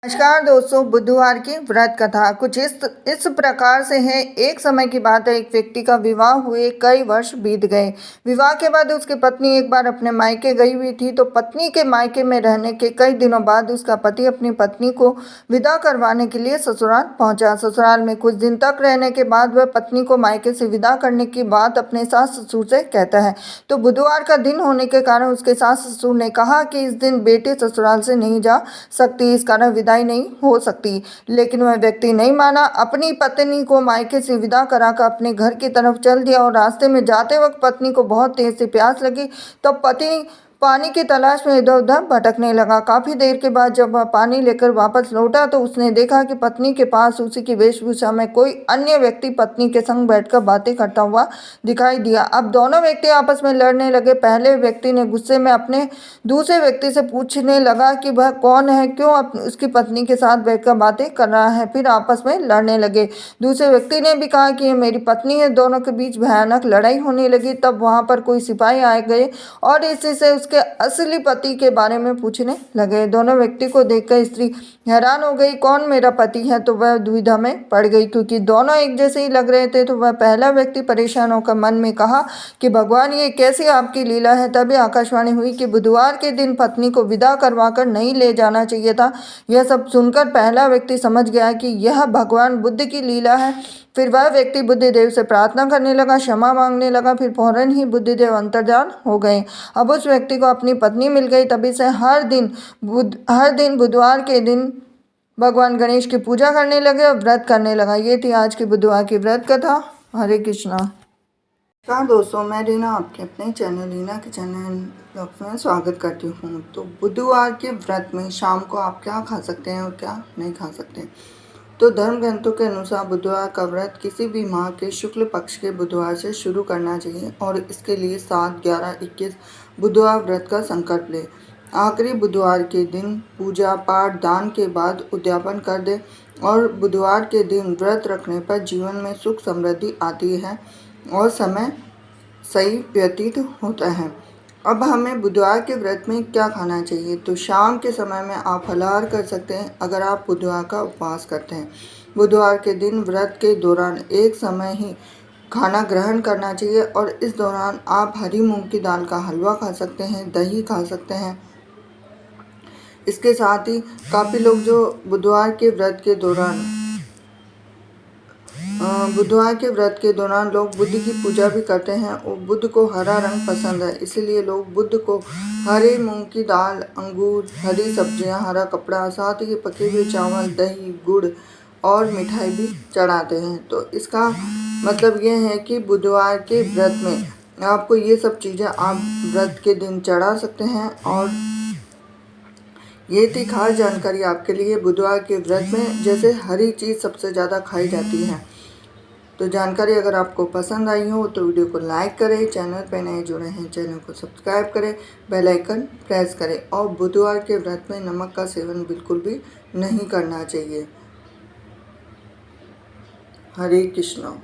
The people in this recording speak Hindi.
नमस्कार दोस्तों, बुधवार की व्रत कथा कुछ इस प्रकार से है। एक समय की बात है, एक व्यक्ति का विवाह हुए कई वर्ष बीत गए। विवाह के बाद उसकी पत्नी एक बार अपने मायके गई हुई थी, तो पत्नी के मायके में रहने के कई दिनों बाद उसका पति अपनी पत्नी को विदा करवाने के लिए ससुराल पहुंचा। ससुराल में कुछ दिन तक रहने के बाद वह पत्नी को मायके से विदा करने की बात अपने सास ससुर से कहता है। तो बुधवार का दिन होने के कारण उसके सास ससुर ने कहा कि इस दिन बेटी ससुराल से नहीं जा सकती, इस कारण विदाई नहीं हो सकती। लेकिन वह व्यक्ति नहीं माना, अपनी पत्नी को मायके से विदा कराकर अपने घर की तरफ चल दिया और रास्ते में जाते वक्त पत्नी को बहुत तेज से प्यास लगी। तब पति पानी की तलाश में इधर उधर भटकने लगा। काफी देर के बाद जब वह पानी लेकर वापस लौटा तो उसने देखा कि पत्नी के पास उसी की वेशभूषा में कोई अन्य व्यक्ति पत्नी के संग बैठकर बातें करता हुआ दिखाई दिया। अब दोनों व्यक्ति आपस में लड़ने लगे। पहले व्यक्ति ने गुस्से में अपने दूसरे व्यक्ति से पूछने लगा कि वह कौन है, क्यों उसकी पत्नी के साथ बैठकर बातें कर रहा है। फिर आपस में लड़ने लगे। दूसरे व्यक्ति ने भी कहा कि ये मेरी पत्नी है। दोनों के बीच भयानक लड़ाई होने लगी। तब वहां पर कोई सिपाही आ गए और इसी से उसके असली पति के बारे में पूछने लगे। दोनों व्यक्ति को देखकर स्त्री हैरान हो गई, कौन मेरा पति है? तो वह दुविधा में पड़ गई, क्योंकि दोनों एक जैसे ही लग रहे थे। तो वह पहला व्यक्ति परेशान होकर मन में कहा कि भगवान, ये कैसी आपकी लीला है। तभी आकाशवाणी हुई कि बुधवार के दिन पत्नी को विदा करवाकर नहीं ले जाना चाहिए था। यह सब सुनकर पहला व्यक्ति समझ गया कि यह भगवान बुद्ध की लीला है। फिर वह व्यक्ति बुद्धिदेव से प्रार्थना करने लगा, क्षमा मांगने लगा। फिर फौरन ही बुद्धिदेव अंतर्धान हो गए। अब उस व्यक्ति को अपनी पत्नी मिल गई। तभी से हर दिन बुधवार के दिन भगवान गणेश की पूजा करने लगे और व्रत करने लगा। ये थी आज की बुधवार की व्रत कथा। हरे कृष्णा। नमस्कार दोस्तों, मैं रीना आपके अपने चैनल रीना के चैनल में स्वागत करती हूँ। तो बुधवार के व्रत में शाम को आप क्या खा सकते हैं और क्या नहीं खा सकते। तो धर्म ग्रंथों के अनुसार बुधवार का व्रत किसी भी माह के शुक्ल पक्ष के बुधवार से शुरू करना चाहिए और इसके लिए 7, 11, 21 बुधवार व्रत का संकल्प ले। आखिरी बुधवार के दिन पूजा पाठ दान के बाद उद्यापन कर दे और बुधवार के दिन व्रत रखने पर जीवन में सुख समृद्धि आती है और समय सही व्यतीत होता है। अब हमें बुधवार के व्रत में क्या खाना चाहिए। तो शाम के समय में आप फलाहार कर सकते हैं अगर आप बुधवार का उपवास करते हैं। बुधवार के दिन व्रत के दौरान एक समय ही खाना ग्रहण करना चाहिए और इस दौरान आप हरी मूंग की दाल का हलवा खा सकते हैं, दही खा सकते हैं। इसके साथ ही काफ़ी लोग जो बुधवार के व्रत के दौरान लोग बुद्ध की पूजा भी करते हैं और बुद्ध को हरा रंग पसंद है, इसीलिए लोग बुद्ध को हरे मूंग की दाल, अंगूर, हरी सब्जियां, हरा कपड़ा, साथ ही पके हुए चावल, दही, गुड़ और मिठाई भी चढ़ाते हैं। तो इसका मतलब ये है कि बुधवार के व्रत में आपको ये सब चीज़ें आप व्रत के दिन चढ़ा सकते हैं। और ये थी खास जानकारी आपके लिए। बुधवार के व्रत में जैसे हरी चीज़ सबसे ज़्यादा खाई जाती है। तो जानकारी अगर आपको पसंद आई हो तो वीडियो को लाइक करें, चैनल पर नए जुड़े हैं चैनल को सब्सक्राइब करें, बेल आइकन प्रेस करें और बुधवार के व्रत में नमक का सेवन बिल्कुल भी नहीं करना चाहिए। हरे कृष्णा।